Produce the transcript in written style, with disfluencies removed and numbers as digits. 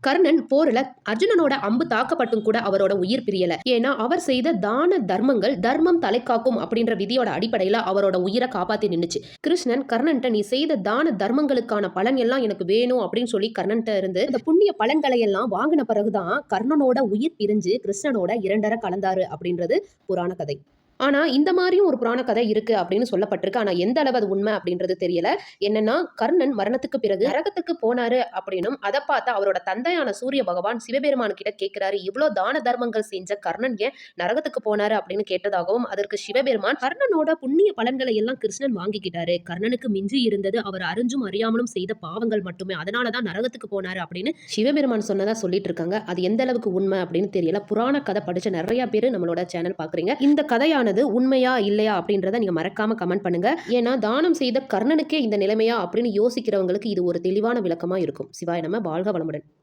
கர்ணன் போர்ல அர்ஜுனனோட அம்பு தாக்கப்பட்டும் கூட அவரோட உயிர் பிரியல. ஏன்னா அவர் செய்த தான தர்மங்கள் தர்மம் தலைக்காக்கும் அப்படின்ற விதியோட அடிப்படையில அவரோட உயிரை காப்பாத்தி நின்னுச்சு. கிருஷ்ணன் கர்ணன்ட்ட நீ செய்த தான தர்மங்களுக்கான பலன் எல்லாம் எனக்கு வேணும் அப்படின்னு சொல்லி கர்ணன்ட்ட இருந்து இந்த புண்ணிய பலன்களை எல்லாம் வாங்கின பிறகுதான் கர்ணனோட உயிர் பிரிஞ்சு கிருஷ்ணனோட இரண்டரை கலந்தாரு அப்படின்றது புராண கதை. ஆனா இந்த மாதிரியும் ஒரு புராண கதை இருக்கு அப்படின்னு சொல்லப்பட்டிருக்கு. ஆனா எந்த அளவு அது உண்மை அப்படின்றது தெரியல. என்னன்னா கர்ணன் மரணத்துக்கு பிறகு நரகத்துக்கு போனாரு அப்படின்னும் அதை பார்த்து அவரோட தந்தையான சூரிய பகவான் சிவபெருமான் கிட்ட கேட்கிறாரு, இவ்வளவு தான தர்மங்கள் செஞ்ச கர்ணன் ஏன் நரகத்துக்கு போனாரு அப்படின்னு கேட்டதாகவும், அதற்கு சிவபெருமான் கர்ணனோட புண்ணிய பலன்களை எல்லாம் கிருஷ்ணன் வாங்கிக்கிட்டாரு, கர்ணனுக்கு மிஞ்சி இருந்தது அவர் அறிஞ்சும் அறியாமலும் செய்த பாவங்கள் மட்டுமே, அதனாலதான் நரகத்துக்கு போனாரு அப்படின்னு சிவபெருமான் சொன்னதா சொல்லிட்டு இருக்காங்க. அது எந்த அளவுக்கு உண்மை அப்படின்னு தெரியல. புராண கதை படிச்ச நிறைய பேர் நம்மளோட சேனல் பாக்குறீங்க. இந்த கதையான உண்மையா இல்லையா அப்படின்றத நீங்க மறக்காம கமெண்ட் பண்ணுங்க. ஏன்னா தானம் செய்த கர்ணனுக்கே இந்த நிலைமையா அப்படின்னு யோசிக்கிறவங்களுக்கு இது ஒரு தெளிவான விளக்கமா இருக்கும். சிவாய நம. வாழ்க வளமுடன்.